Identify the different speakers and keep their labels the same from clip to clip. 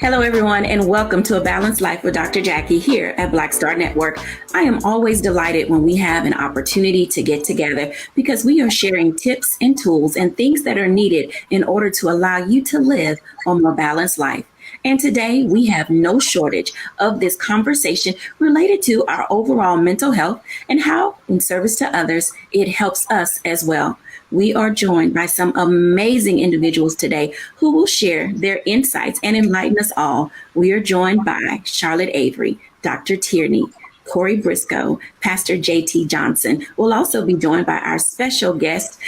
Speaker 1: Hello, everyone, and welcome to A Balanced Life with Dr. Jacquie here at Black Star Network. I am always delighted when we have an opportunity to get together because we are sharing tips and tools and things that are needed in order to allow you to live a more balanced life. And today we have no shortage of this conversation related to our overall mental health and how, in service to others, it helps us as well. We are joined by some amazing individuals today who will share their insights and enlighten us all. We are joined by Charlotte Avery, Dr. Tierney, Corey Briscoe, Pastor J.T. Johnson. We'll also be joined by our special guest,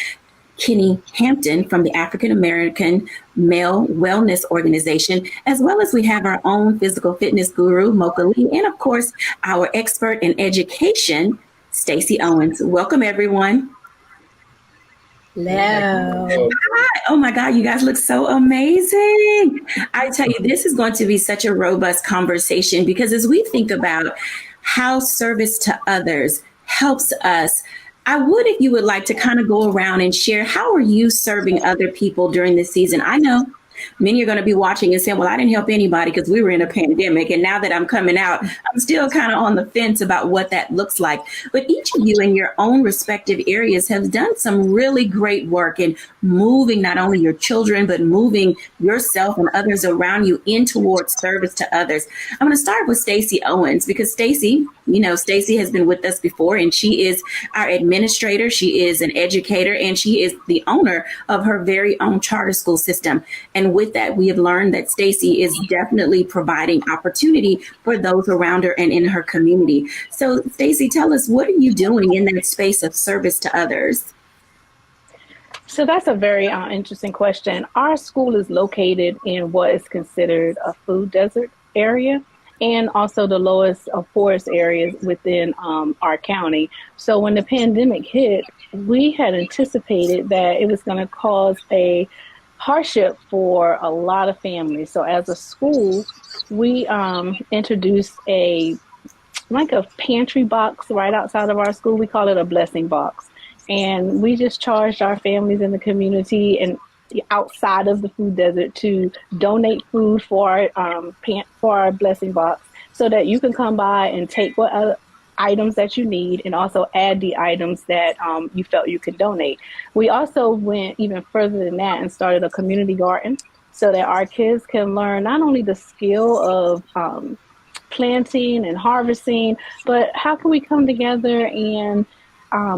Speaker 1: Kenny Hampton from the African American Male Wellness Organization, as well as we have our own physical fitness guru, Mocha Lee, and of course, our expert in education, Stacey Owens. Welcome, everyone.
Speaker 2: Hello.
Speaker 1: Hi. Oh my God, you guys look so amazing. I tell you, this is going to be such a robust conversation because as we think about how service to others helps us, I would, if you would like to kind of go around and share, how are you serving other people during this season? I know many are going to be watching and saying, well, I didn't help anybody because we were in a pandemic. And now that I'm coming out, I'm still kind of on the fence about what that looks like. But each of you in your own respective areas have done some really great work in moving not only your children, but moving yourself and others around you in towards service to others. I'm going to start with Stacey Owens because Stacey, you know, Stacey has been with us before and she is our administrator. She is an educator and she is the owner of her very own charter school system. And with that, we have learned that Stacey is definitely providing opportunity for those around her and in her community. So Stacey, tell us, what are you doing in that space of service to others?
Speaker 2: So that's a very interesting question. Our school is located in what is considered a food desert area, and also the lowest of forest areas within our county. So when the pandemic hit, we had anticipated that it was going to cause a hardship for a lot of families. So as a school, we introduced a pantry box right outside of our school. We call it a blessing box. And we just charged our families in the community and outside of the food desert to donate food for our blessing box so that you can come by and take what items that you need and also add the items that you felt you could donate. We also went even further than that and started a community garden so that our kids can learn not only the skill of planting and harvesting, but how can we come together and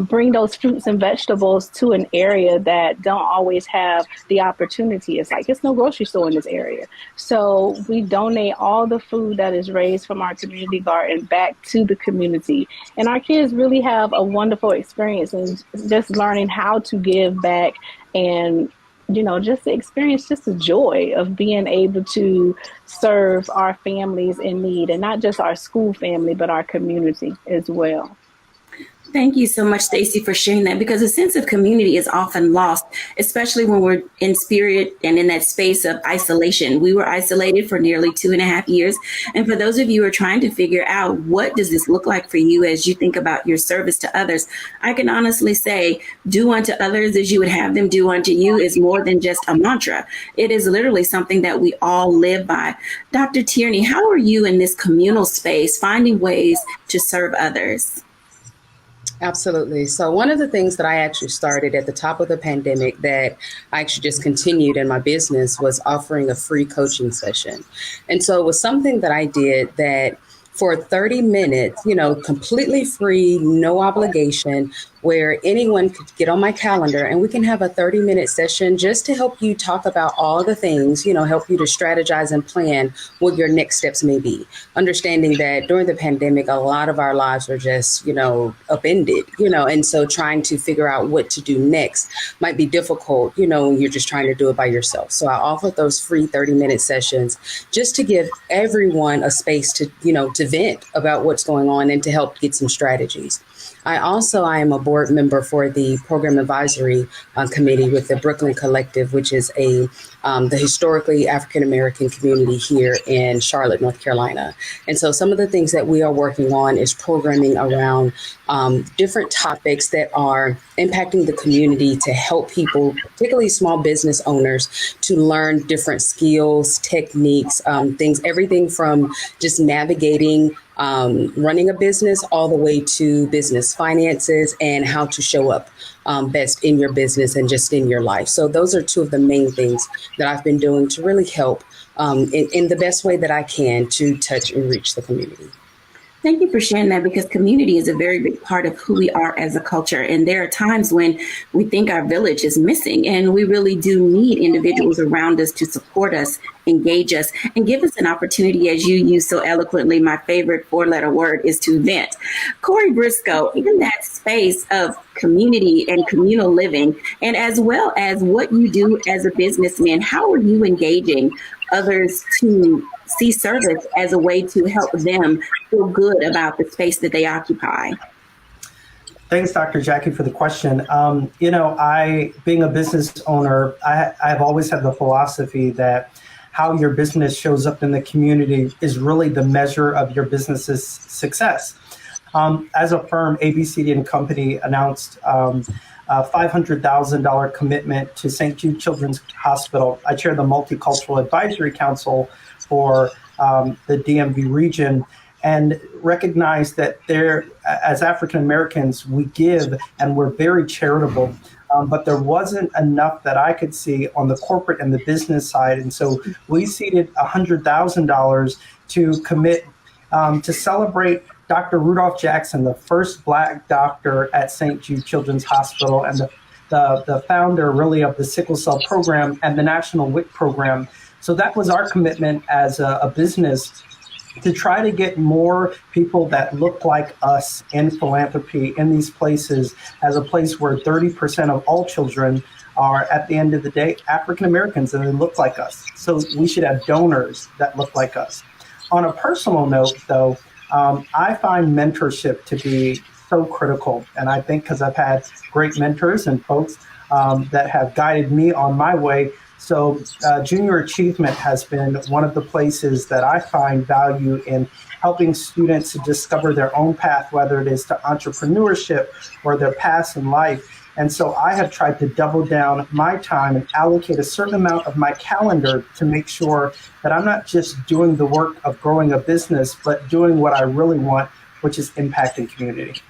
Speaker 2: bring those fruits and vegetables to an area that don't always have the opportunity. It's no grocery store in this area. So we donate all the food that is raised from our community garden back to the community. And our kids really have a wonderful experience in just learning how to give back and, you know, just to experience just the joy of being able to serve our families in need, and not just our school family, but our community as well.
Speaker 1: Thank you so much, Stacey, for sharing that, because a sense of community is often lost, especially when we're in spirit and in that space of isolation. We were isolated for nearly 2.5 years. And for those of you who are trying to figure out what does this look like for you as you think about your service to others, I can honestly say do unto others as you would have them do unto you is more than just a mantra. It is literally something that we all live by. Dr. Tierney, how are you in this communal space finding ways to serve others?
Speaker 3: Absolutely. So one of the things that I actually started at the top of the pandemic that I actually just continued in my business was offering a free coaching session. And so it was something that I did that for 30 minutes, you know, completely free, no obligation, where anyone could get on my calendar and we can have a 30-minute session just to help you talk about all the things, you know, help you to strategize and plan what your next steps may be. Understanding that during the pandemic, a lot of our lives were just, you know, upended, you know, and so trying to figure out what to do next might be difficult, you know, when you're just trying to do it by yourself. So I offered those free 30-minute sessions just to give everyone a space to, you know, to vent about what's going on and to help get some strategies. I am a board member for the Program Advisory Committee with the Brooklyn Collective, which is the historically African-American community here in Charlotte, North Carolina. And so some of the things that we are working on is programming around different topics that are impacting the community to help people, particularly small business owners, to learn different skills, techniques, things, everything from just navigating running a business all the way to business finances and how to show up best in your business and just in your life. So those are two of the main things that I've been doing to really help in the best way that I can to touch and reach the community.
Speaker 1: Thank you for sharing that, because community is a very big part of who we are as a culture. And there are times when we think our village is missing, and we really do need individuals around us to support us engage us and give us an opportunity, as you use so eloquently. My favorite 4-letter word is to vent. Corey Briscoe, in that space of community and communal living, and as well as what you do as a businessman, how are you engaging others to see service as a way to help them feel good about the space that they occupy?
Speaker 4: Thanks, Dr. Jacquie, for the question. Being a business owner, I've always had the philosophy that how your business shows up in the community is really the measure of your business's success. As a firm, ABCD & Company announced a $500,000 commitment to St. Jude Children's Hospital. I chair the Multicultural Advisory Council for the DMV region, and recognize that as African Americans, we give and we're very charitable. But there wasn't enough that I could see on the corporate and the business side. And so we seeded $100,000 to commit to celebrate Dr. Rudolph Jackson, the first Black doctor at St. Jude Children's Hospital, and the founder really of the sickle cell program and the National WIC program. So that was our commitment as a business, to try to get more people that look like us in philanthropy in these places, as a place where 30% of all children are, at the end of the day, African Americans, and they look like us. So we should have donors that look like us. On a personal note, though, I find mentorship to be so critical. And I think because I've had great mentors and folks that have guided me on my way. So junior achievement has been one of the places that I find value in helping students to discover their own path, whether it is to entrepreneurship or their paths in life. And so I have tried to double down my time and allocate a certain amount of my calendar to make sure that I'm not just doing the work of growing a business, but doing what I really want, which is impacting community.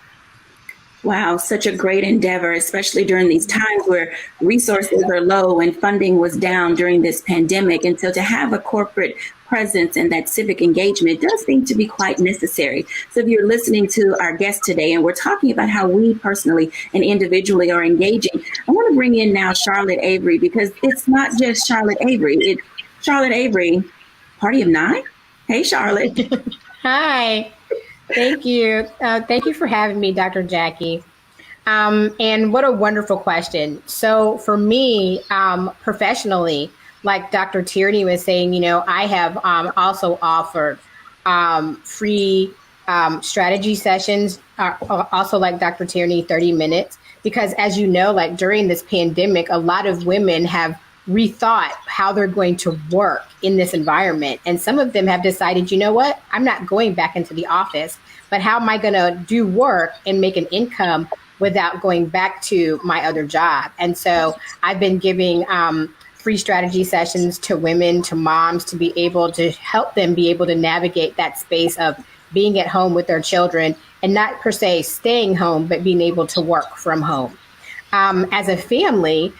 Speaker 1: Wow, such a great endeavor, especially during these times where resources are low and funding was down during this pandemic. And so to have a corporate presence and that civic engagement does seem to be quite necessary. So if you're listening to our guest today, and we're talking about how we personally and individually are engaging, I want to bring in now Charlotte Avery, because it's not just Charlotte Avery, it's Charlotte Avery, Party of 9. Hey, Charlotte.
Speaker 5: Hi. Thank you. Thank you for having me, Dr. Jacquie. And what a wonderful question. So for me, professionally, like Dr. Tierney was saying, I have also offered free strategy sessions, also like Dr. Tierney, 30 minutes, because as you know, like during this pandemic, a lot of women have rethought how they're going to work in this environment. And some of them have decided, you know what, I'm not going back into the office, but how am I going to do work and make an income without going back to my other job? And so I've been giving free strategy sessions to women, to moms, to be able to help them be able to navigate that space of being at home with their children and not per se staying home, but being able to work from home. As a family,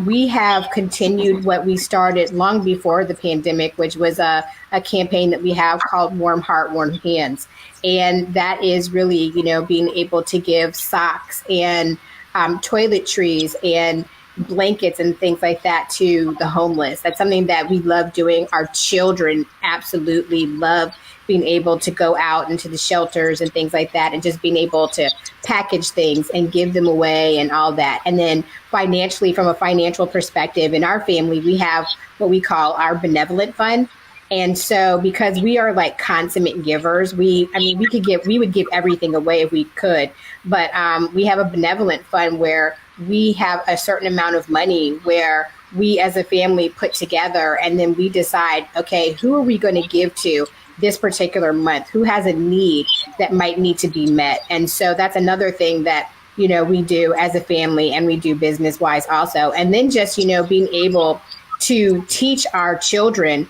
Speaker 5: we have continued what we started long before the pandemic, which was a campaign that we have called Warm Heart, Warm Hands. And that is really, being able to give socks and toiletries and blankets and things like that to the homeless. That's something that we love doing. Our children absolutely love being able to go out into the shelters and things like that, and just being able to package things and give them away and all that. And then financially, from a financial perspective, in our family, we have what we call our Benevolent Fund. And so because we are like consummate givers, we would give everything away if we could. But we have a Benevolent Fund where we have a certain amount of money where we as a family put together, and then we decide, okay, who are we going to give to this particular month? Who has a need that might need to be met? And so that's another thing that, we do as a family, and we do business wise also. And then just, being able to teach our children,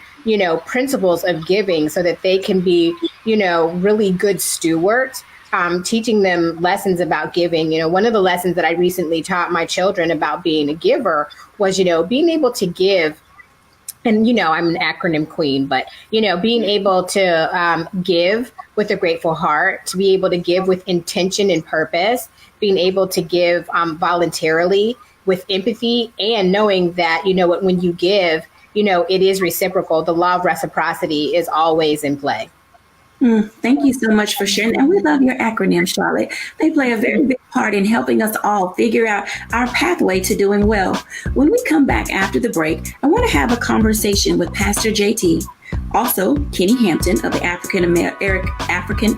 Speaker 5: principles of giving so that they can be, really good stewards, teaching them lessons about giving. One of the lessons that I recently taught my children about being a giver was, being able to give. And, I'm an acronym queen, but, being able to give with a grateful heart, to be able to give with intention and purpose, being able to give voluntarily with empathy, and knowing that, when you give, it is reciprocal. The law of reciprocity is always in play.
Speaker 1: Thank you so much for sharing. And we love your acronym, Charlotte. They play a very big part in helping us all figure out our pathway to doing well. When we come back after the break, I want to have a conversation with Pastor JT, also Kenny Hampton of the African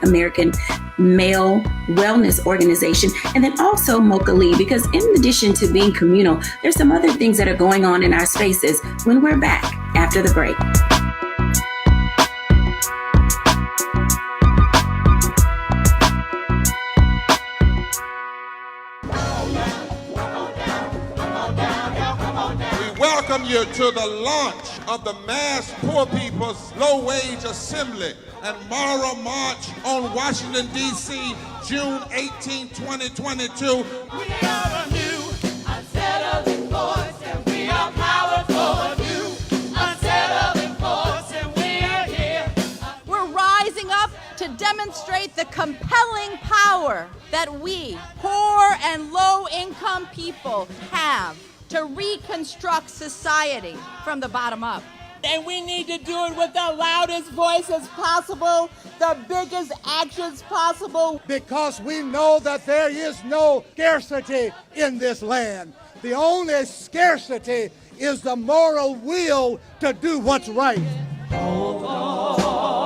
Speaker 1: American Male Wellness Organization, and then also Mocha Lee, because in addition to being communal, there's some other things that are going on in our spaces when we're back after the break.
Speaker 6: Welcome you to the launch of the Mass Poor People's Low Wage Assembly and Moral March on Washington, D.C., June 18, 2022.
Speaker 7: We are a new, unsettling force, and we are powerful. A new, unsettling force, and we are here.
Speaker 8: We're rising up to demonstrate the compelling power that we, poor and low-income people, have to reconstruct society from the bottom up.
Speaker 7: And we need to do it with the loudest voices possible, the biggest actions possible.
Speaker 9: Because we know that there is no scarcity in this land. The only scarcity is the moral will to do what's right.
Speaker 7: Hold on,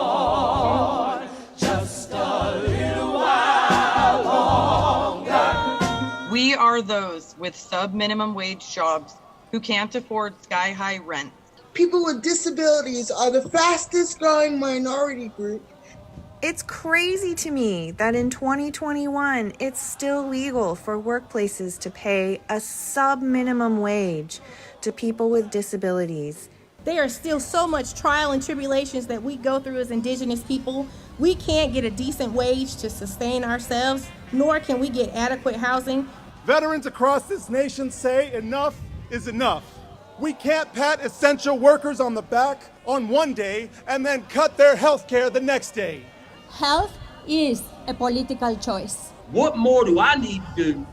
Speaker 7: just a little while longer.
Speaker 10: We are those with sub-minimum wage jobs who can't afford sky-high rent.
Speaker 11: People with disabilities are the fastest growing minority group.
Speaker 12: It's crazy to me that in 2021, it's still legal for workplaces to pay a sub-minimum wage to people with disabilities.
Speaker 13: There are still so much trial and tribulations that we go through as Indigenous people. We can't get a decent wage to sustain ourselves, nor can we get adequate housing.
Speaker 9: Veterans across this nation say enough is enough. We can't pat essential workers on the back on one day and then cut their health care the next day.
Speaker 14: Health is a political choice.
Speaker 15: What more do I need to do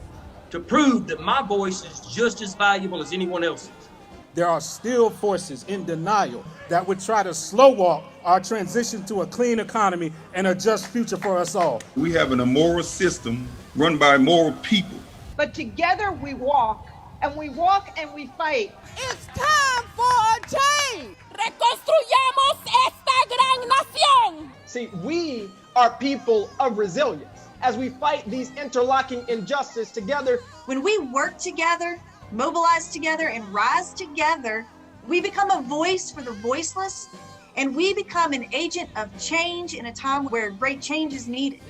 Speaker 15: to prove that my voice is just as valuable as anyone else's?
Speaker 16: There are still forces in denial that would try to slow walk our transition to a clean economy and a just future for us all.
Speaker 17: We have an immoral system run by immoral people.
Speaker 18: But together we walk and we fight.
Speaker 8: It's time for a change. Reconstruyamos esta gran nación.
Speaker 18: See, we are people of resilience as we fight these interlocking injustices together.
Speaker 19: When we work together, mobilize together, and rise together, we become a voice for the voiceless, and we become an agent of change in a time where great change is needed.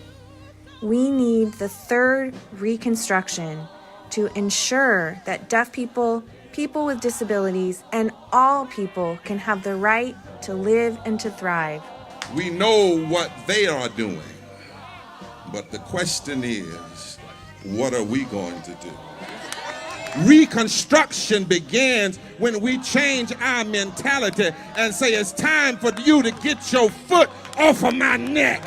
Speaker 12: We need the Third Reconstruction to ensure that deaf people, people with disabilities, and all people can have the right to live and to thrive.
Speaker 6: We know what they are doing, but the question is, what are we going to do? Reconstruction begins when we change our mentality and say it's time for you to get your foot off of my neck.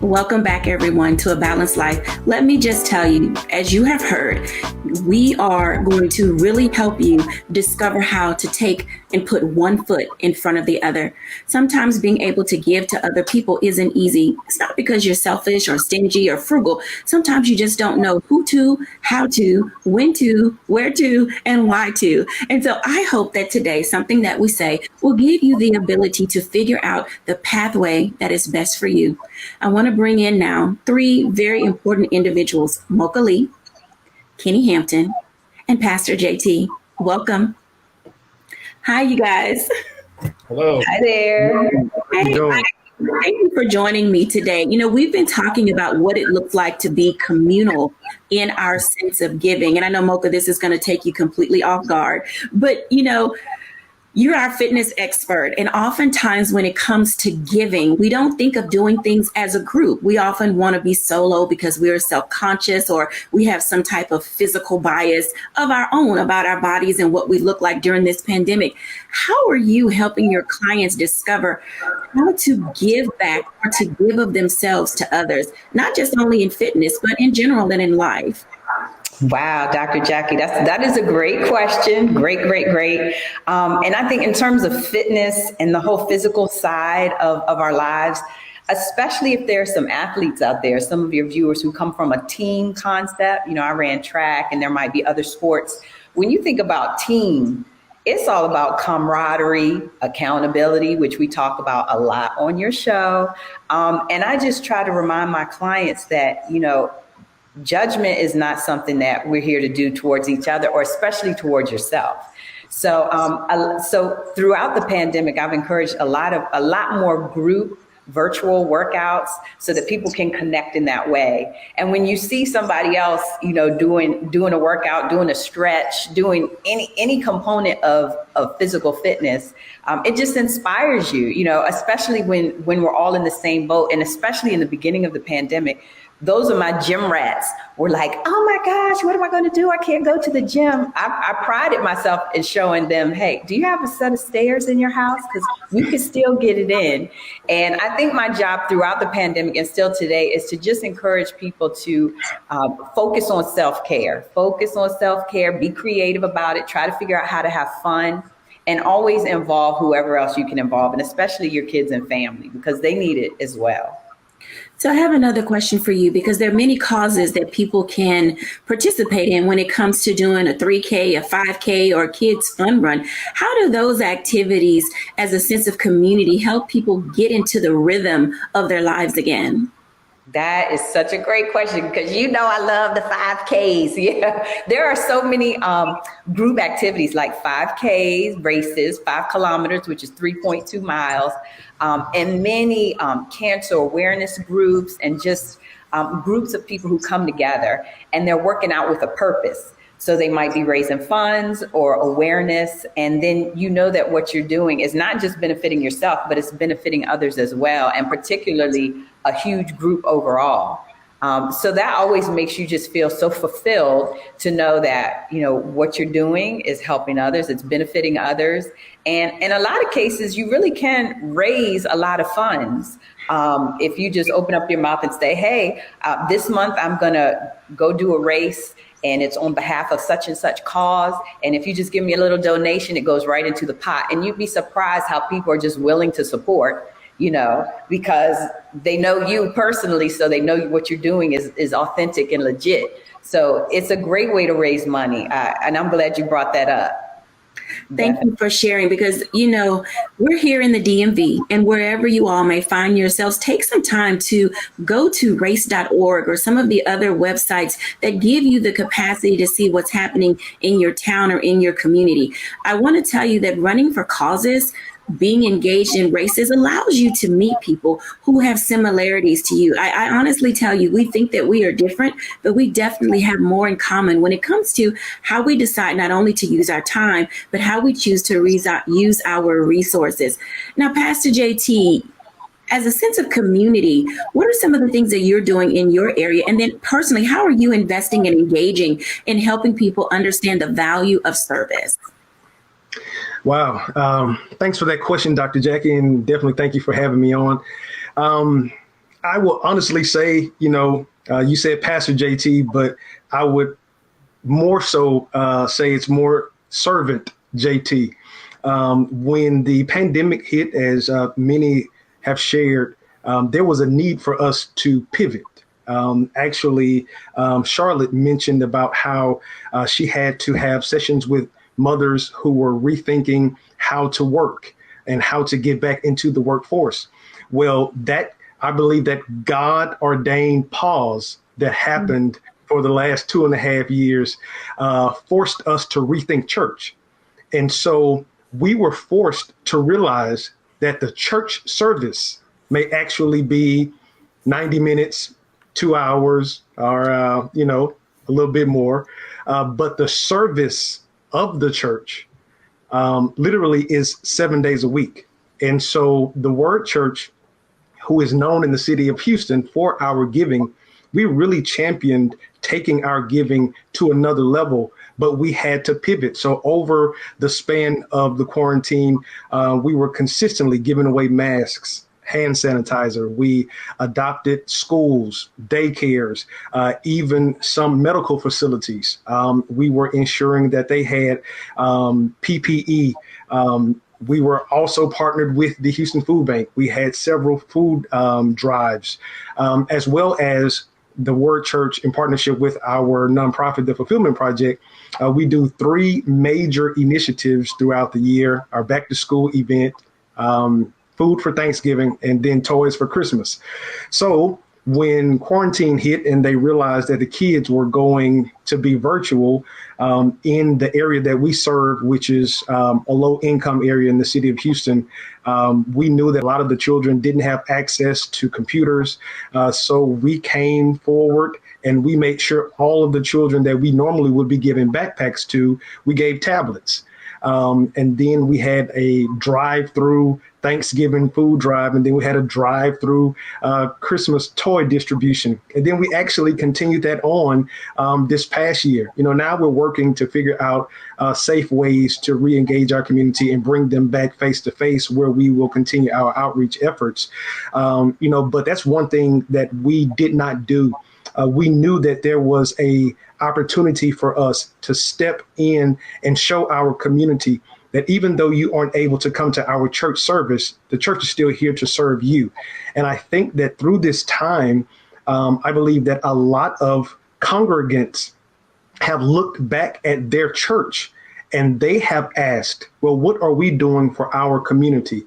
Speaker 1: Welcome back, everyone, to A Balanced Life. Let me just tell you, as you have heard, we are going to really help you discover how to take and put one foot in front of the other. Sometimes being able to give to other people isn't easy. It's not because you're selfish or stingy or frugal. Sometimes you just don't know who to, how to, when to, where to, and why to. And so I hope that today, something that we say will give you the ability to figure out the pathway that is best for you. I want to bring in now three very important individuals: Mocha Lee, Kenny Hampton, and Pastor JT. Welcome. Hi, you guys.
Speaker 20: Hello.
Speaker 1: Hi there. Hey, thank you for joining me today. You know, we've been talking about what it looks like to be communal in our sense of giving. And I know, Mocha, this is going to take you completely off guard. But, you know, You're our fitness expert. And oftentimes when it comes to giving, we don't think of doing things as a group. We often want to be solo because we're self-conscious or we have some type of physical bias of our own about our bodies and what we look like during this pandemic. How are you helping your clients discover how to give back or to give of themselves to others, not just only in fitness, but in general and in life?
Speaker 20: Wow, Dr. Jacquie, that is a great question. Great. And I think in terms of fitness and the whole physical side of our lives, especially if there are some athletes out there, some of your viewers who come from a team concept, I ran track and there might be other sports. When you think about team, it's all about camaraderie, accountability, which we talk about a lot on your show. And I just try to remind my clients that, judgment is not something that we're here to do towards each other or especially towards yourself. So throughout the pandemic, I've encouraged a lot more group virtual workouts so that people can connect in that way. And when you see somebody else, doing a workout, doing a stretch, doing any component of physical fitness, it just inspires you, especially when we're all in the same boat. And especially in the beginning of the pandemic, those are my gym rats were like, oh my gosh, what am I going to do? I can't go to the gym. I prided myself in showing them, hey, do you have a set of stairs in your house? Because you can still get it in. And I think my job throughout the pandemic and still today is to just encourage people to focus on self-care, be creative about it, try to figure out how to have fun, and always involve whoever else you can involve, and especially your kids and family, because they need it as well.
Speaker 1: So I have another question for you, because there are many causes that people can participate in when it comes to doing a 3K, a 5K, or a kids fun run. How do those activities as a sense of community help people get into the rhythm of their lives again?
Speaker 20: That is such a great question, because I love the 5Ks. Yeah, there are so many group activities like 5Ks, races, 5 kilometers, which is 3.2 miles, and many cancer awareness groups and just groups of people who come together and they're working out with a purpose. So they might be raising funds or awareness. And then that what you're doing is not just benefiting yourself, but it's benefiting others as well, and particularly a huge group overall. So that always makes you just feel so fulfilled to know that, what you're doing is helping others, it's benefiting others. And in a lot of cases, you really can raise a lot of funds. If you just open up your mouth and say, hey, this month I'm going to go do a race and it's on behalf of such and such cause. And if you just give me a little donation, it goes right into the pot. And you'd be surprised how people are just willing to support, because they know you personally. So they know what you're doing is authentic and legit. So it's a great way to raise money. And I'm glad you brought that up.
Speaker 1: Thank you for sharing, because, we're here in the DMV, and wherever you all may find yourselves, take some time to go to race.org or some of the other websites that give you the capacity to see what's happening in your town or in your community. I want to tell you that running for causes, being engaged in races, allows you to meet people who have similarities to you. I honestly tell you, we think that we are different, but we definitely have more in common when it comes to how we decide not only to use our time, but how we choose to use our resources. Now, Pastor JT, as a sense of community, what are some of the things that you're doing in your area? And then personally, how are you investing and engaging in helping people understand the value of service?
Speaker 21: Wow. Thanks for that question, Dr. Jacquie, and definitely thank you for having me on. I will honestly say, you said Pastor JT, but I would more so say it's more servant JT. When the pandemic hit, as many have shared, there was a need for us to pivot. Actually, Charlotte mentioned about how she had to have sessions with mothers who were rethinking how to work and how to get back into the workforce. Well, I believe that God ordained pause that happened for the last 2.5 years forced us to rethink church. And so we were forced to realize that the church service may actually be 90 minutes, 2 hours, or, a little bit more. But the service of the church literally is 7 days a week. And so the Word Church, who is known in the city of Houston for our giving, we really championed taking our giving to another level, but we had to pivot. So over the span of the quarantine, we were consistently giving away masks, hand sanitizer. We adopted schools, daycares, even some medical facilities. We were ensuring that they had PPE. We were also partnered with the Houston Food Bank. We had several food drives, as well as the Word Church in partnership with our nonprofit, the Fulfillment Project. We do 3 major initiatives throughout the year: our back to school event, food for Thanksgiving, and then toys for Christmas. So when quarantine hit and they realized that the kids were going to be virtual in the area that we serve, which is a low income area in the city of Houston, we knew that a lot of the children didn't have access to computers. So we came forward and we made sure all of the children that we normally would be giving backpacks to, we gave tablets. And then we had a drive-through Thanksgiving food drive, and then we had a drive-through Christmas toy distribution. And then we actually continued that on this past year. Now we're working to figure out safe ways to re-engage our community and bring them back face-to-face, where we will continue our outreach efforts. But that's one thing that we did not do. We knew that there was a opportunity for us to step in and show our community that even though you aren't able to come to our church service, the church is still here to serve you. And I think that through this time, I believe that a lot of congregants have looked back at their church and they have asked, well, what are we doing for our community?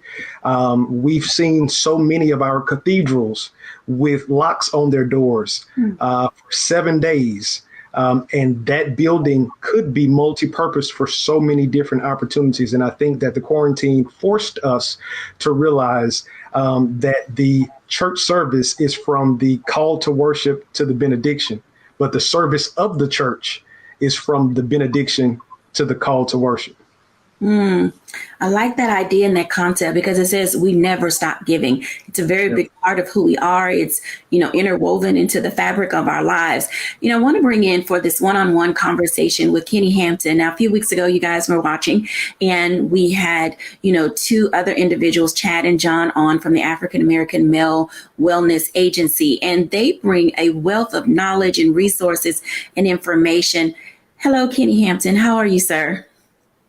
Speaker 21: We've seen so many of our cathedrals with locks on their doors for 7 days. And that building could be multi-purpose for so many different opportunities. And I think that the quarantine forced us to realize that the church service is from the call to worship to the benediction, but the service of the church is from the benediction to the call to worship.
Speaker 1: I like that idea and that concept because it says we never stop giving. It's a very big part of who we are. It's, interwoven into the fabric of our lives. I want to bring in for this one-on-one conversation with Kenny Hampton. Now, a few weeks ago, you guys were watching and we had, 2 other individuals, Chad and John, on from the African American Male Wellness Agency, and they bring a wealth of knowledge and resources and information. Hello, Kenny Hampton. How are you, sir?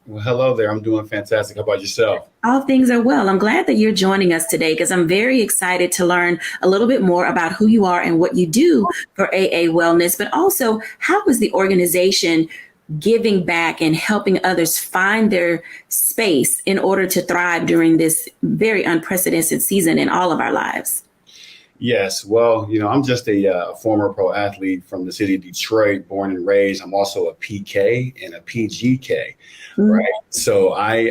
Speaker 2: Well, hello there. I'm doing fantastic. How about yourself?
Speaker 1: All things are well. I'm glad that you're joining us today because I'm very excited to learn a little bit more about who you are and what you do for AA Wellness, but also how is the organization giving back and helping others find their space in order to thrive during this very unprecedented season in all of our lives?
Speaker 2: Yes. Well, I'm just a former pro athlete from the city of Detroit, born and raised. I'm also a PK and a PGK. Right. So I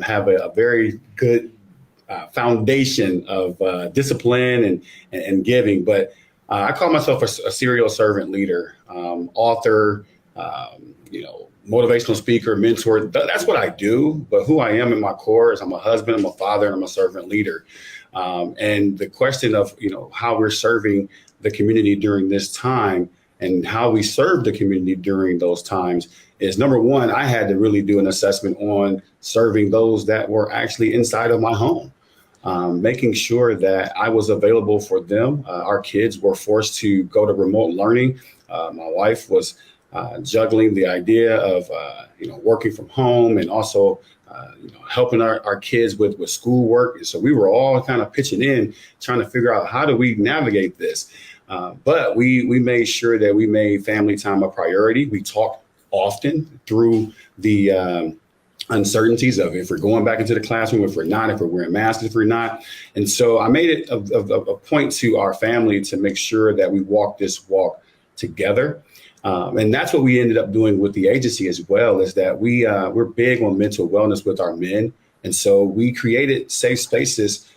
Speaker 2: have a very good foundation of discipline and giving. But I call myself a serial servant leader, author, motivational speaker, mentor. That's what I do. But who I am in my core is I'm a husband, I'm a father, and I'm a servant leader. And the question of, how we're serving the community during this time and how we serve the community during those times is, number one, I had to really do an assessment on serving those that were actually inside of my home, making sure that I was available for them. Our kids were forced to go to remote learning. My wife was juggling the idea of, working from home and also helping our kids with schoolwork. So we were all kind of pitching in, trying to figure out how do we navigate this. But we made sure that we made family time a priority. We talked often through the uncertainties of if we're going back into the classroom, if we're not, if we're wearing masks, if we're not. And so I made it a point to our family to make sure that we walk this walk together. And that's what we ended up doing with the agency as well, is that we're big on mental wellness with our men. And so we created safe spaces.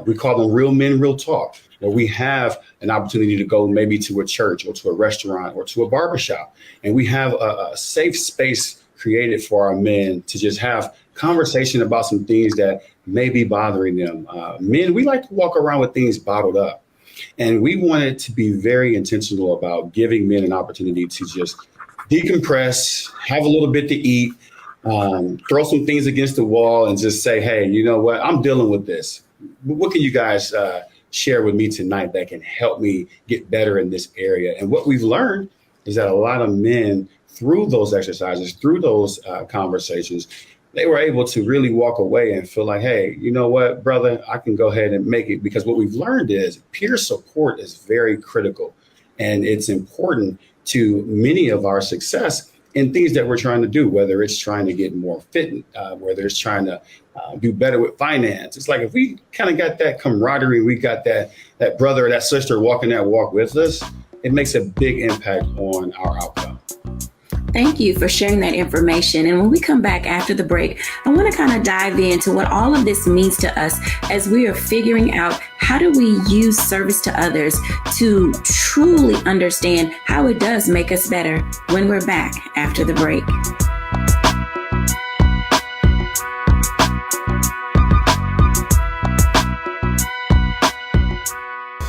Speaker 2: We call them Real Men, Real Talk, where we have an opportunity to go maybe to a church or to a restaurant or to a barbershop. And we have a safe space created for our men to just have conversation about some things that may be bothering them. Men, we like to walk around with things bottled up. And we wanted to be very intentional about giving men an opportunity to just decompress, have a little bit to eat, throw some things against the wall and just say, hey, you know what? I'm dealing with this. What can you guys share with me tonight that can help me get better in this area? And what we've learned is that a lot of men, through those exercises, through those conversations, they were able to really walk away and feel like, hey, you know what, brother, I can go ahead and make it. Because what we've learned is peer support is very critical. And it's important to many of our success in things that we're trying to do, whether it's trying to get more fit, whether it's trying to do better with finance. It's like if we kind of got that camaraderie, we got that brother or that sister walking that walk with us, it makes a big impact on our outcome.
Speaker 1: Thank you for sharing that information. And when we come back after the break, I want to kind of dive into what all of this means to us as we are figuring out how do we use service to others to truly understand how it does make us better when we're back after the break.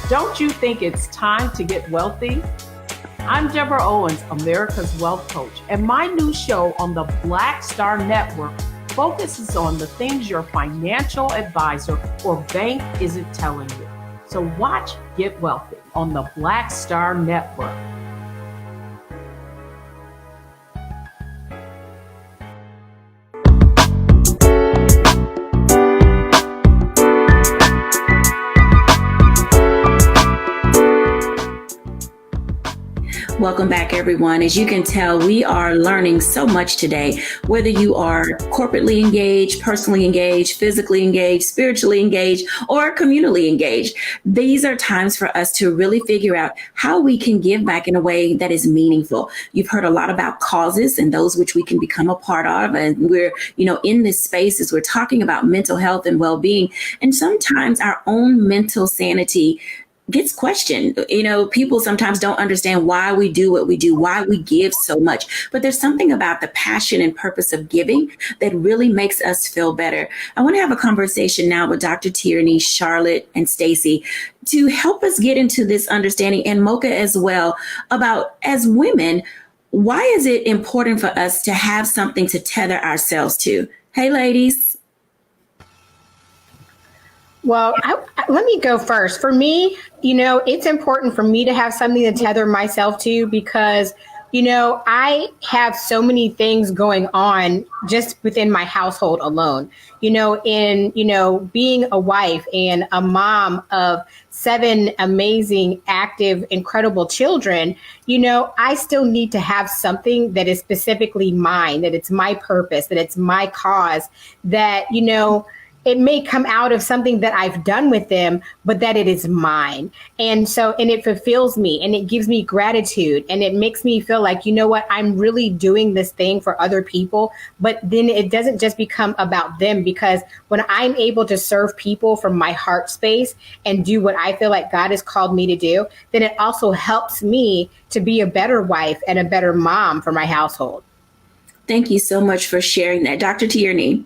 Speaker 3: Don't you think it's time to get wealthy? I'm Deborah Owens, America's Wealth Coach, and my new show on the Black Star Network focuses on the things your financial advisor or bank isn't telling you. So watch Get Wealthy on the Black Star Network.
Speaker 1: Welcome back, everyone. As you can tell, we are learning so much today, whether you are corporately engaged, personally engaged, physically engaged, spiritually engaged, or communally engaged. These are times for us to really figure out how we can give back in a way that is meaningful. You've heard a lot about causes and those which we can become a part of. And we're, in this space as we're talking about mental health and well-being. And sometimes our own mental sanity gets questioned. People sometimes don't understand why we do what we do, why we give so much. But there's something about the passion and purpose of giving that really makes us feel better. I want to have a conversation now with Dr. Tierney, Charlotte, and Stacy to help us get into this understanding, and Mocha as well, about as women, why is it important for us to have something to tether ourselves to? Hey, ladies.
Speaker 5: Well, let me go first. For me, it's important for me to have something to tether myself to because, I have so many things going on just within my household alone, in being a wife and a mom of 7 amazing, active, incredible children, I still need to have something that is specifically mine, that it's my purpose, that it's my cause, that, it may come out of something that I've done with them, but that it is mine. And it fulfills me and it gives me gratitude and it makes me feel like, I'm really doing this thing for other people, but then it doesn't just become about them, because when I'm able to serve people from my heart space and do what I feel like God has called me to do, then it also helps me to be a better wife and a better mom for my household.
Speaker 1: Thank you so much for sharing that. Dr. Tierney.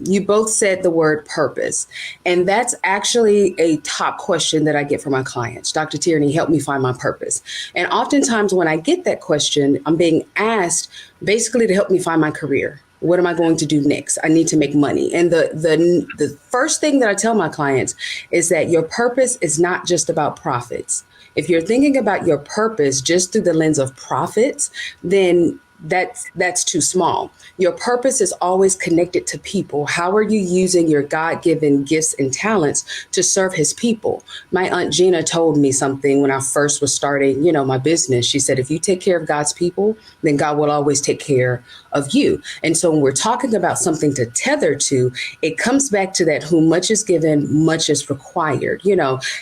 Speaker 22: You both said the word purpose, and that's actually a top question that I get from my clients. Dr. Tierney, help me find my purpose. And oftentimes when I get that question, I'm being asked basically to help me find my career. What am I going to do next? I need to make money. And the first thing that I tell my clients is that your purpose is not just about profits. If you're thinking about your purpose just through the lens of profits, then that's too small. Your purpose is always connected to people. How are you using your God-given gifts and talents to serve his people? My Aunt Gina told me something when I first was starting, my business. She said, if you take care of God's people, then God will always take care of you. And so when we're talking about something to tether to, it comes back to that whom much is given, much is required,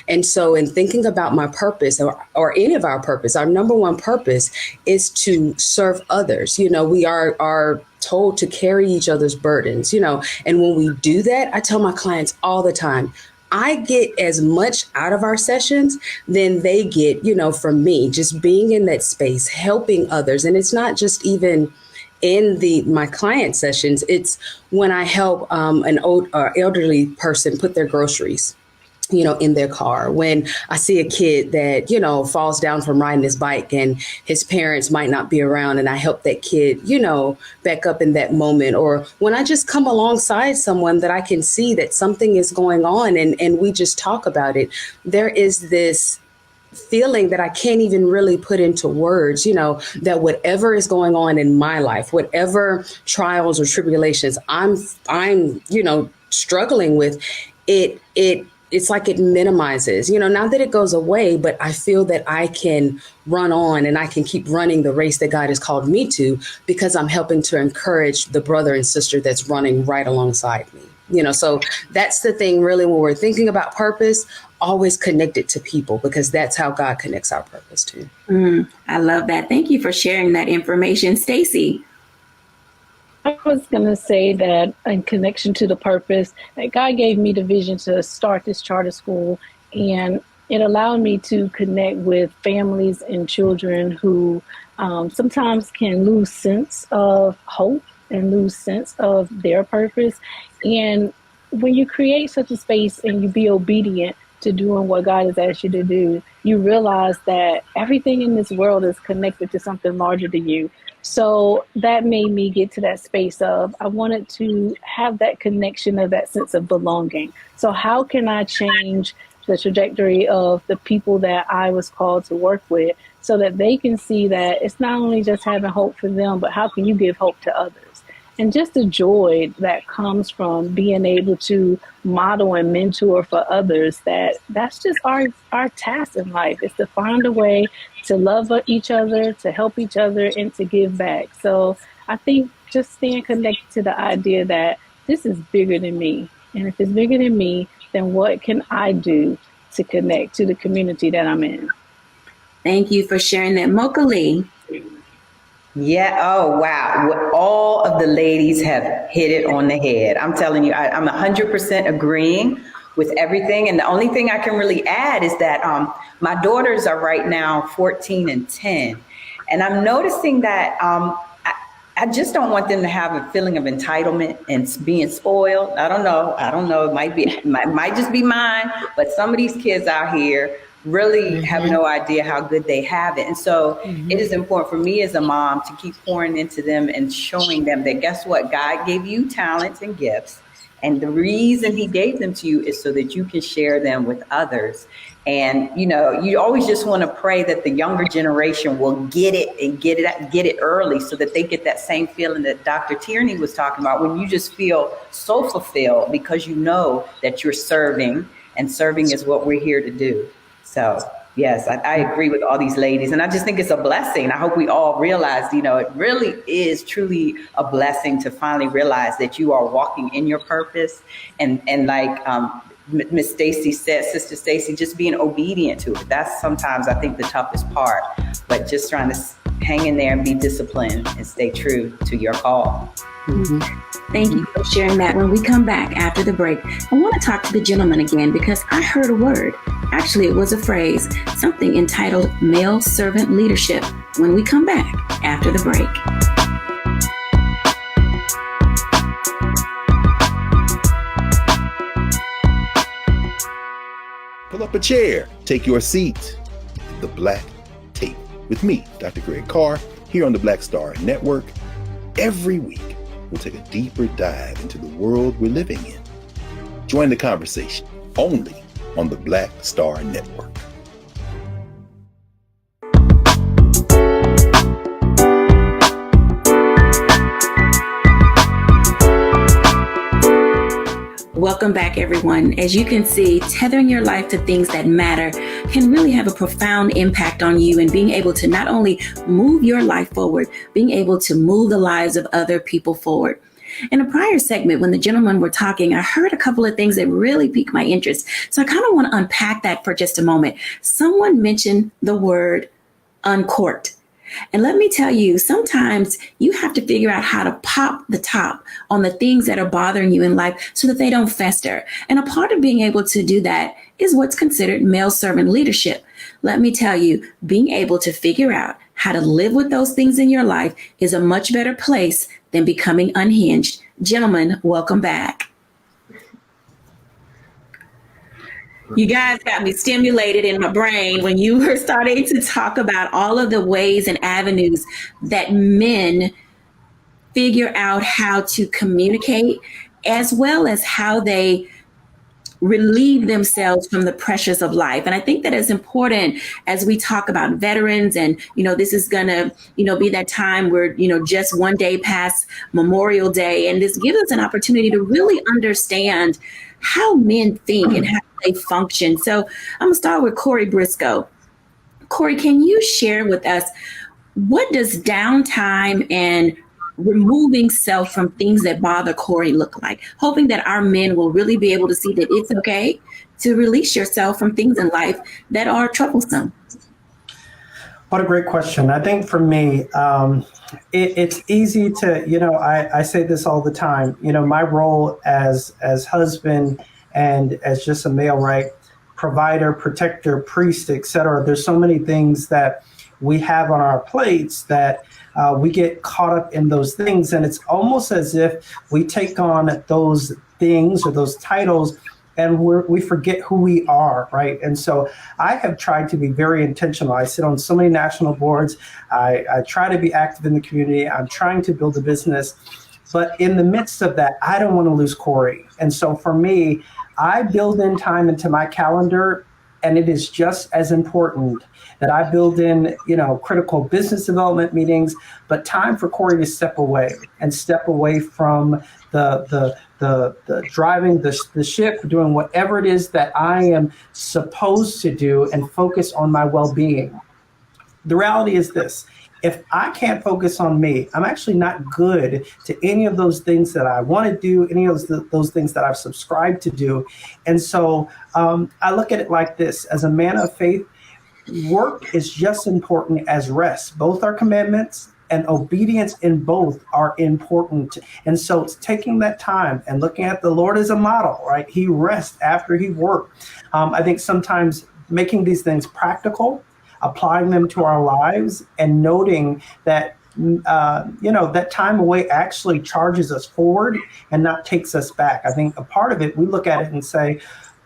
Speaker 22: And so in thinking about my purpose or any of our purpose, our number one purpose is to serve others. We are told to carry each other's burdens, and when we do that, I tell my clients all the time, I get as much out of our sessions than they get, from me, just being in that space, helping others. And it's not just even in my client sessions, it's when I help an old or elderly person put their groceries, in their car. When I see a kid that, falls down from riding his bike and his parents might not be around, and I help that kid, back up in that moment. Or when I just come alongside someone that I can see that something is going on and we just talk about it, there is this feeling that I can't even really put into words, that whatever is going on in my life, whatever trials or tribulations I'm struggling with, it's like it minimizes, not that it goes away, but I feel that I can run on and I can keep running the race that God has called me to, because I'm helping to encourage the brother and sister that's running right alongside me. So that's the thing, really, when we're thinking about purpose, always connect it to people, because that's how God connects our purpose too.
Speaker 1: I love that. Thank you for sharing that information. Stacy.
Speaker 4: I was going to say that in connection to the purpose, that God gave me the vision to start this charter school, and it allowed me to connect with families and children who sometimes can lose sense of hope and lose sense of their purpose. And when you create such a space and you be obedient to doing what God has asked you to do, you realize that everything in this world is connected to something larger than you. So that made me get to that space of, I wanted to have that connection of that sense of belonging. So how can I change the trajectory of the people that I was called to work with, so that they can see that it's not only just having hope for them, but how can you give hope to others? And just the joy that comes from being able to model and mentor for others, that's just our task in life, is to find a way to love each other, to help each other, and to give back. So I think just staying connected to the idea that this is bigger than me. And if it's bigger than me, then what can I do to connect to the community that I'm in?
Speaker 1: Thank you for sharing that. Mocha Lee.
Speaker 20: Yeah. Oh, wow. All of the ladies have hit it on the head. I'm telling you, I'm 100% agreeing with everything. And the only thing I can really add is that my daughters are right now 14 and 10. And I'm noticing that I just don't want them to have a feeling of entitlement and being spoiled. I don't know. It might just be mine. But some of these kids out here really have no idea how good they have it. And so it is important for me as a mom to keep pouring into them and showing them that, guess what? God gave you talents and gifts. And the reason he gave them to you is so that you can share them with others. And, you always just want to pray that the younger generation will get it and get it early, so that they get that same feeling that Dr. Tierney was talking about, when you just feel so fulfilled because you know that you're serving, and serving is what we're here to do. So, yes, I agree with all these ladies. And I just think it's a blessing. I hope we all realize, it really is truly a blessing to finally realize that you are walking in your purpose. And like Miss Stacy said, Sister Stacy, just being obedient to it. That's sometimes, I think, the toughest part. But just trying to hang in there and be disciplined and stay true to your call.
Speaker 1: Thank you for sharing that. When we come back after the break, I want to talk to the gentleman again, because I heard a word. Actually, it was a phrase, something entitled male servant leadership, when we come back after the break.
Speaker 7: Pull up a chair, take your seat. The Black Tape with me, Dr. Greg Carr, here on the Black Star Network. Every week, we'll take a deeper dive into the world we're living in. Join the conversation only on the Black Star Network.
Speaker 1: Welcome back, everyone. As you can see, tethering your life to things that matter can really have a profound impact on you, and being able to not only move your life forward, being able to move the lives of other people forward. In a prior segment, when the gentlemen were talking, I heard a couple of things that really piqued my interest. So I kind of want to unpack that for just a moment. Someone mentioned the word uncorked. And let me tell you, sometimes you have to figure out how to pop the top on the things that are bothering you in life so that they don't fester. And a part of being able to do that is what's considered male servant leadership. Let me tell you, being able to figure out how to live with those things in your life is a much better place than becoming unhinged. Gentlemen, welcome back. You guys got me stimulated in my brain when you were starting to talk about all of the ways and avenues that men figure out how to communicate, as well as how they relieve themselves from the pressures of life. And I think that is important as we talk about veterans, and, this is gonna, be that time where, just one day past Memorial Day. And this gives us an opportunity to really understand how men think and how they function. So I'm gonna start with Corey Briscoe. Corey, can you share with us, what does downtime and removing self from things that bother Corey look like? Hoping that our men will really be able to see that it's okay to release yourself from things in life that are troublesome.
Speaker 10: What a great question. I think for me, it's easy to, I say this all the time, my role as husband and as just a male, right? Provider, protector, priest, etc. There's so many things that we have on our plates that we get caught up in those things. And it's almost as if we take on those things or those titles and we forget who we are, right? And so I have tried to be very intentional. I sit on so many national boards. I try to be active in the community. I'm trying to build a business. But in the midst of that, I don't want to lose Corey. And so for me, I build in time into my calendar, and it is just as important that I build in, critical business development meetings, but time for Corey to step away from the driving the ship, doing whatever it is that I am supposed to do, and focus on my well-being. The reality is this: if I can't focus on me, I'm actually not good to any of those things that I want to do, any of those things that I've subscribed to do. And so I look at it like this: as a man of faith, work is just important as rest. Both are commandments, and obedience in both are important. And so it's taking that time and looking at the Lord as a model, right? He rests after he worked. I think sometimes making these things practical, applying them to our lives, and noting that that time away actually charges us forward and not takes us back. I think a part of it, we look at it and say,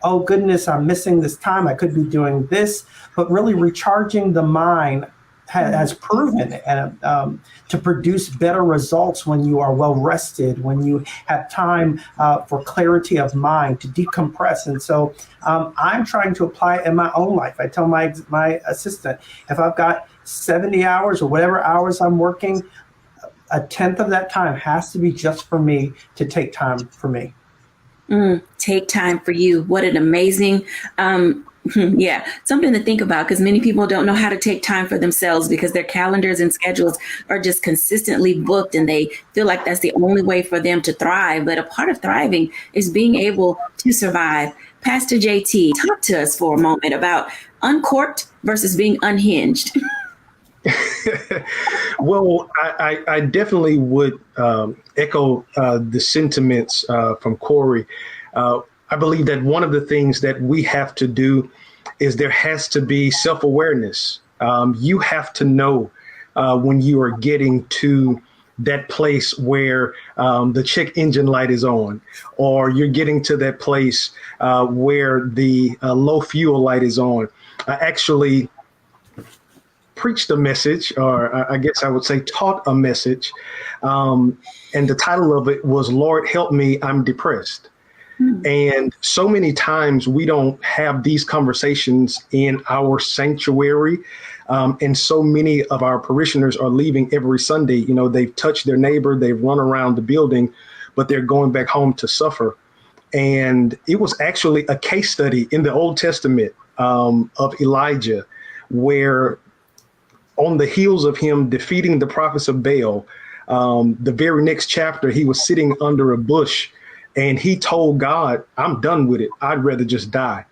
Speaker 10: oh goodness, I'm missing this time, I could be doing this. But really recharging the mind has proven to produce better results when you are well rested, when you have time for clarity of mind, to decompress. And so I'm trying to apply it in my own life. I tell my assistant, if I've got 70 hours or whatever hours I'm working, a tenth of that time has to be just for me, to take time for me.
Speaker 1: Take time for you. What an amazing something to think about, because many people don't know how to take time for themselves because their calendars and schedules are just consistently booked, and they feel like that's the only way for them to thrive. But a part of thriving is being able to survive. Pastor JT, talk to us for a moment about uncorked versus being unhinged.
Speaker 21: Well, I definitely would echo the sentiments from Corey. I believe that one of the things that we have to do is there has to be self-awareness. You have to know when you are getting to that place where the check engine light is on, or you're getting to that place where the low fuel light is on. I actually preached a message, or I guess I would say taught a message, and the title of it was, Lord, Help Me, I'm Depressed. And so many times we don't have these conversations in our sanctuary. And so many of our parishioners are leaving every Sunday. They've touched their neighbor, they've run around the building, but they're going back home to suffer. And it was actually a case study in the Old Testament of Elijah, where on the heels of him defeating the prophets of Baal, the very next chapter, he was sitting under a bush. And he told God, I'm done with it. I'd rather just die.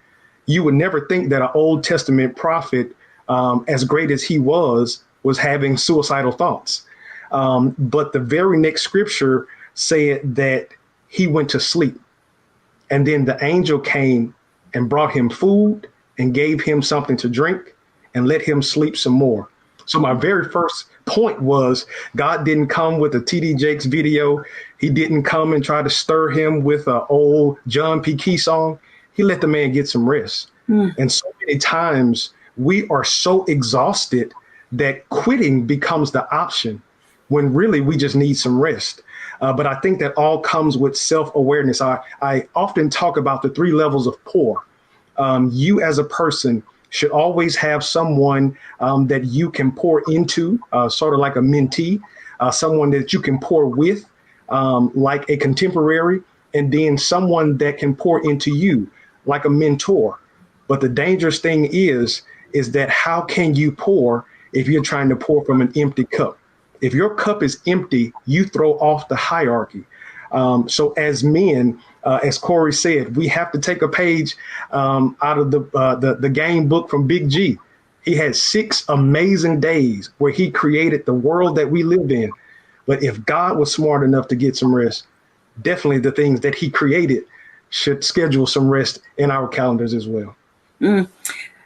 Speaker 21: You would never think that an Old Testament prophet, as great as he was having suicidal thoughts. But the very next scripture said that he went to sleep. And then the angel came and brought him food and gave him something to drink and let him sleep some more. So my very first point was God didn't come with a TD Jakes video. He didn't come and try to stir him with an old John P. Key song. He let the man get some rest. And so many times we are so exhausted that quitting becomes the option when really we just need some rest. But I think that all comes with self-awareness. I often talk about the 3 levels of pour. You as a person should always have someone that you can pour into, sort of like a mentee, someone that you can pour with, like a contemporary, and then someone that can pour into you, like a mentor. But the dangerous thing is that how can you pour if you're trying to pour from an empty cup? If your cup is empty, you throw off the hierarchy. So as men, as Corey said, we have to take a page out of the game book from Big G. He had 6 amazing days where he created the world that we live in. But if God was smart enough to get some rest, definitely the things that he created should schedule some rest in our calendars as well.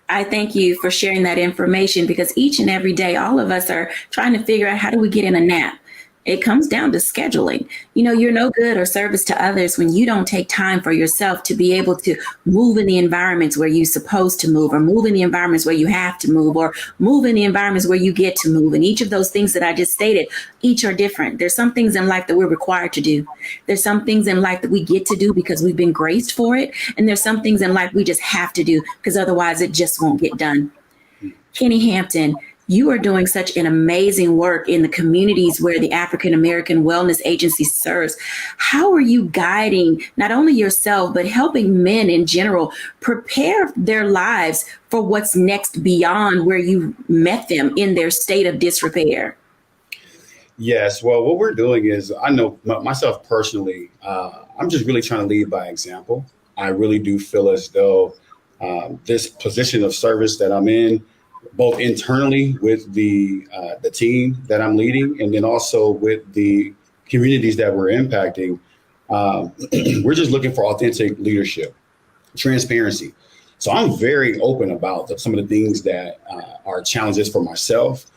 Speaker 1: I thank you for sharing that information, because each and every day, all of us are trying to figure out, how do we get in a nap? It comes down to scheduling. You know, you're no good or service to others when you don't take time for yourself to be able to move in the environments where you're supposed to move, or move in the environments where you have to move, or move in the environments where you get to move. And each of those things that I just stated, each are different. There's some things in life that we're required to do. There's some things in life that we get to do because we've been graced for it. And there's some things in life we just have to do because otherwise it just won't get done. Kenny Hampton, you are doing such an amazing work in the communities where the African American Wellness Agency serves. How are you guiding not only yourself, but helping men in general prepare their lives for what's next beyond where you met them in their state of disrepair?
Speaker 2: Yes. Well, what we're doing is, I know myself personally, I'm just really trying to lead by example. I really do feel as though this position of service that I'm in, both internally with the team that I'm leading, and then also with the communities that we're impacting, we're just looking for authentic leadership, transparency. So I'm very open about some of the things that are challenges for myself.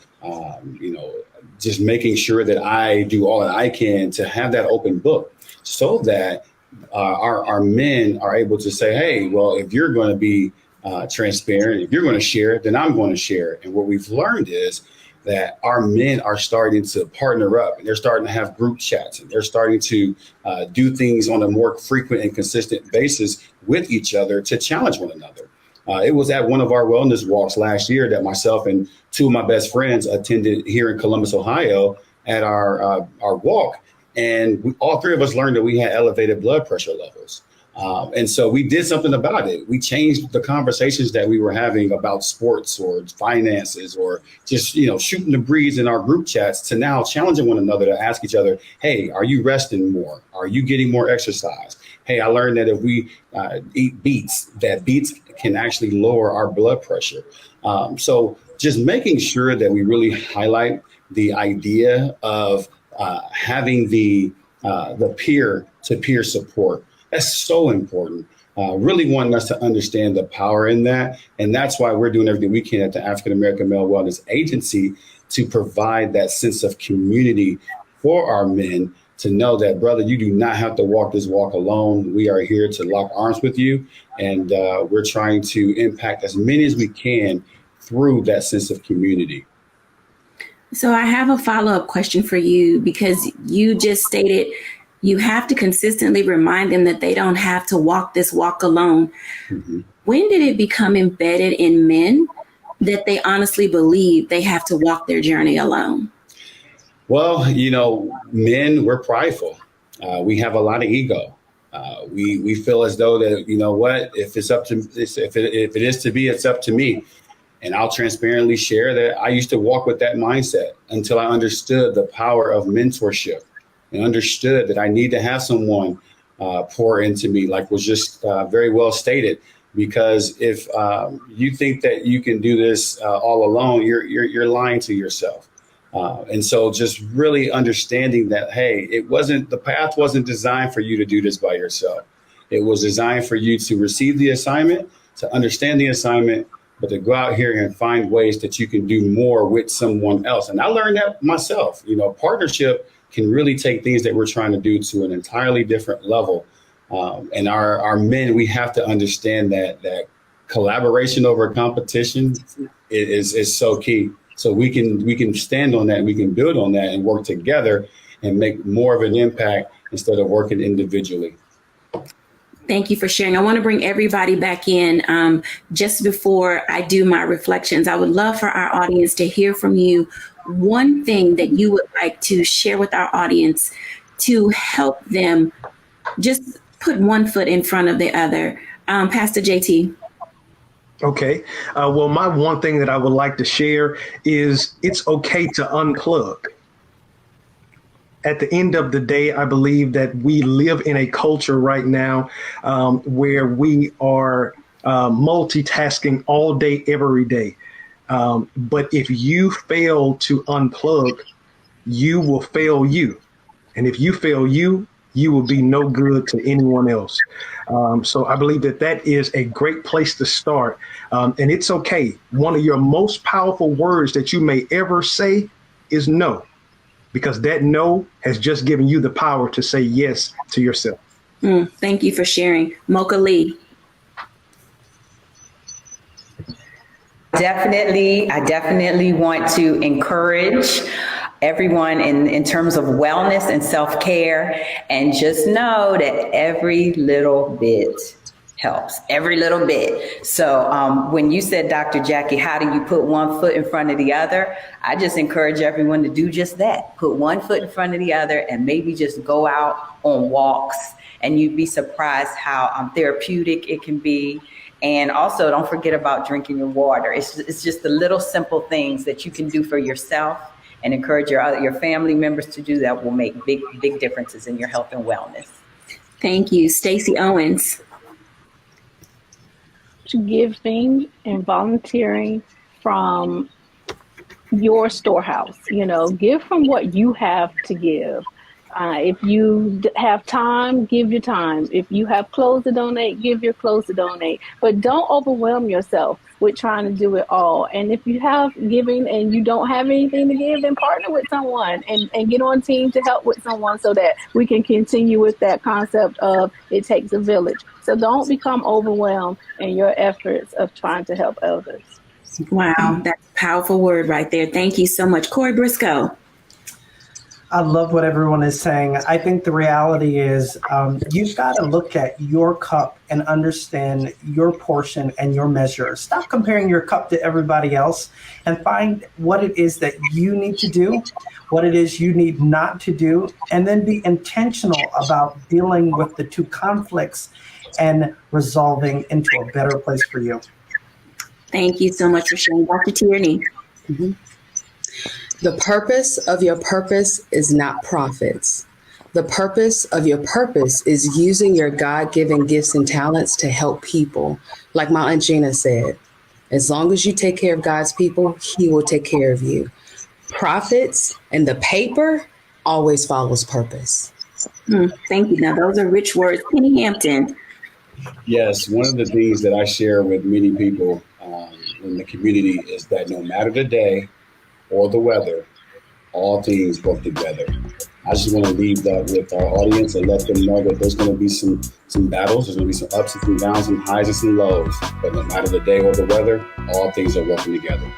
Speaker 2: Just making sure that I do all that I can to have that open book, so that our men are able to say, hey, well, if you're going to be transparent, if you're going to share it, then I'm going to share it. And what we've learned is that our men are starting to partner up, and they're starting to have group chats, and they're starting to do things on a more frequent and consistent basis with each other to challenge one another. It was at one of our wellness walks last year that myself and 2 of my best friends attended here in Columbus, Ohio, at our walk. And all 3 of us learned that we had elevated blood pressure levels. And so we did something about it. We changed the conversations that we were having about sports or finances or just, shooting the breeze in our group chats to now challenging one another to ask each other, hey, are you resting more? Are you getting more exercise? Hey, I learned that if we eat beets, that beets can actually lower our blood pressure. So just making sure that we really highlight the idea of having the peer-to-peer support. That's so important. Really wanting us to understand the power in that. And that's why we're doing everything we can at the African American Male Wellness Agency to provide that sense of community for our men to know that, brother, you do not have to walk this walk alone. We are here to lock arms with you. And we're trying to impact as many as we can through that sense of community.
Speaker 1: So I have a follow-up question for you, because you just stated you have to consistently remind them that they don't have to walk this walk alone. Mm-hmm. When did it become embedded in men that they honestly believe they have to walk their journey alone?
Speaker 2: Well, men, we're prideful. We have a lot of ego. We feel as though that, if it's up to, if it is to be, it's up to me. And I'll transparently share that I used to walk with that mindset until I understood the power of mentorship and understood that I need to have someone pour into me, like was just very well stated. Because if you think that you can do this all alone, you're lying to yourself. And so just really understanding that, hey, the path wasn't designed for you to do this by yourself. It was designed for you to receive the assignment, to understand the assignment, but to go out here and find ways that you can do more with someone else. And I learned that myself. Partnership can really take things that we're trying to do to an entirely different level. And our men, we have to understand that collaboration over competition is so key. So we can stand on that, and we can build on that and work together and make more of an impact instead of working individually.
Speaker 1: Thank you for sharing. I want to bring everybody back in. Just before I do my reflections, I would love for our audience to hear from you one thing that you would like to share with our audience to help them just put one foot in front of the other. Pastor JT.
Speaker 21: Okay. Well, my one thing that I would like to share is it's okay to unplug. At the end of the day, I believe that we live in a culture right now where we are multitasking all day, every day. But if you fail to unplug, you will fail you. And if you fail you, you will be no good to anyone else. So I believe that is a great place to start. And it's okay. One of your most powerful words that you may ever say is no, because that no has just given you the power to say yes to yourself.
Speaker 1: Thank you for sharing. Mocha Lee.
Speaker 20: I definitely want to encourage everyone in terms of wellness and self-care, and just know that every little bit helps, every little bit. So when you said, Dr. Jacquie, how do you put one foot in front of the other? I just encourage everyone to do just that. Put one foot in front of the other and maybe just go out on walks, and you'd be surprised how therapeutic it can be. And also don't forget about drinking your water. It's just the little simple things that you can do for yourself and encourage your family members to do that will make big differences in your health and wellness.
Speaker 1: Thank you. Stacey Owens.
Speaker 4: To giving and volunteering from your storehouse, give from what you have to give. If you have time, give your time. If you have clothes to donate, give your clothes to donate. But don't overwhelm yourself with trying to do it all. And if you have giving and you don't have anything to give, then partner with someone and get on team to help with someone so that we can continue with that concept of it takes a village. So don't become overwhelmed in your efforts of trying to help others.
Speaker 1: Wow, that's a powerful word right there. Thank you so much. Corey Briscoe.
Speaker 10: I love what everyone is saying. I think the reality is you've got to look at your cup and understand your portion and your measure. Stop comparing your cup to everybody else and find what it is that you need to do, what it is you need not to do, and then be intentional about dealing with the two conflicts and resolving into a better place for you.
Speaker 1: Thank you so much for sharing. Dr. Tierney.
Speaker 22: Mm-hmm. The purpose of your purpose is not profits. The purpose of your purpose is using your God-given gifts and talents to help people. Like my Aunt Gina said, as long as you take care of God's people, He will take care of you. Profits and the paper always follows purpose.
Speaker 1: Thank you. Now, those are rich words. Penny Hampton.
Speaker 2: Yes, one of the things that I share with many people in the community is that no matter the day or the weather, all things work together. I just want to leave that with our audience and let them know that there's going to be some battles, there's going to be some ups and some downs, some highs and some lows. But no matter the day or the weather, all things are working together.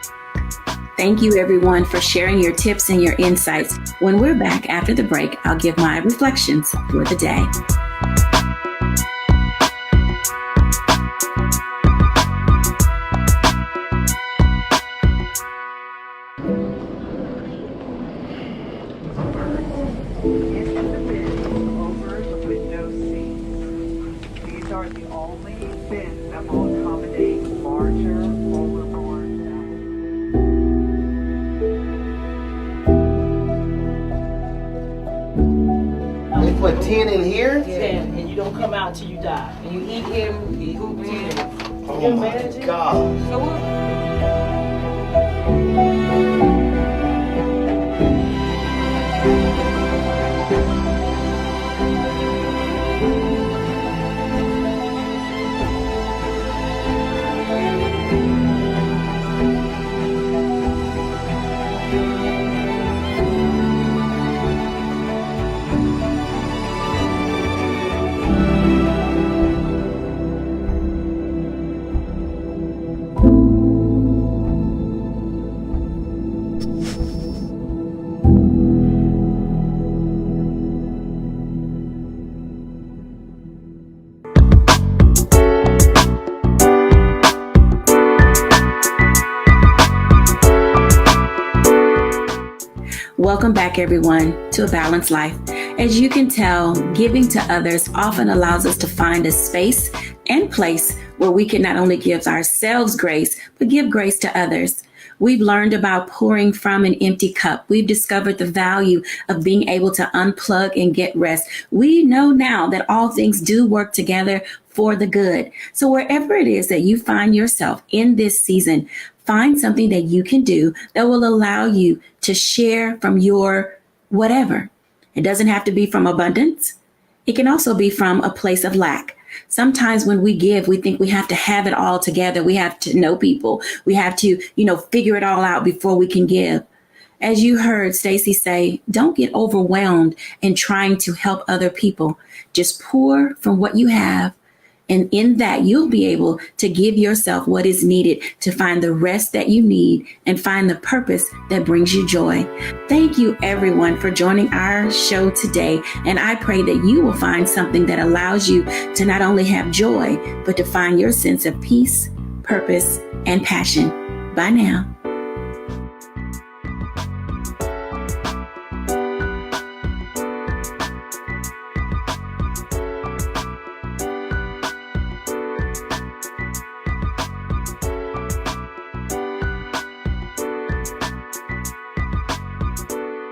Speaker 1: Thank you, everyone, for sharing your tips and your insights. When we're back after the break, I'll give my reflections for the day.
Speaker 11: Put 10 in here?
Speaker 13: 10, and you don't come out till you die. And you eat him, you hoop 10.
Speaker 11: Oh my God.
Speaker 13: So what?
Speaker 1: Welcome back, everyone, to A Balanced Life. As you can tell, giving to others often allows us to find a space and place where we can not only give ourselves grace, but give grace to others. We've learned about pouring from an empty cup. We've discovered the value of being able to unplug and get rest. We know now that all things do work together for the good. So wherever it is that you find yourself in this season, find something that you can do that will allow you to share from your whatever. It doesn't have to be from abundance. It can also be from a place of lack. Sometimes when we give, we think we have to have it all together. We have to know people. We have to, figure it all out before we can give. As you heard Stacey say, don't get overwhelmed in trying to help other people. Just pour from what you have. And in that, you'll be able to give yourself what is needed to find the rest that you need and find the purpose that brings you joy. Thank you, everyone, for joining our show today. And I pray that you will find something that allows you to not only have joy, but to find your sense of peace, purpose, and passion. Bye now.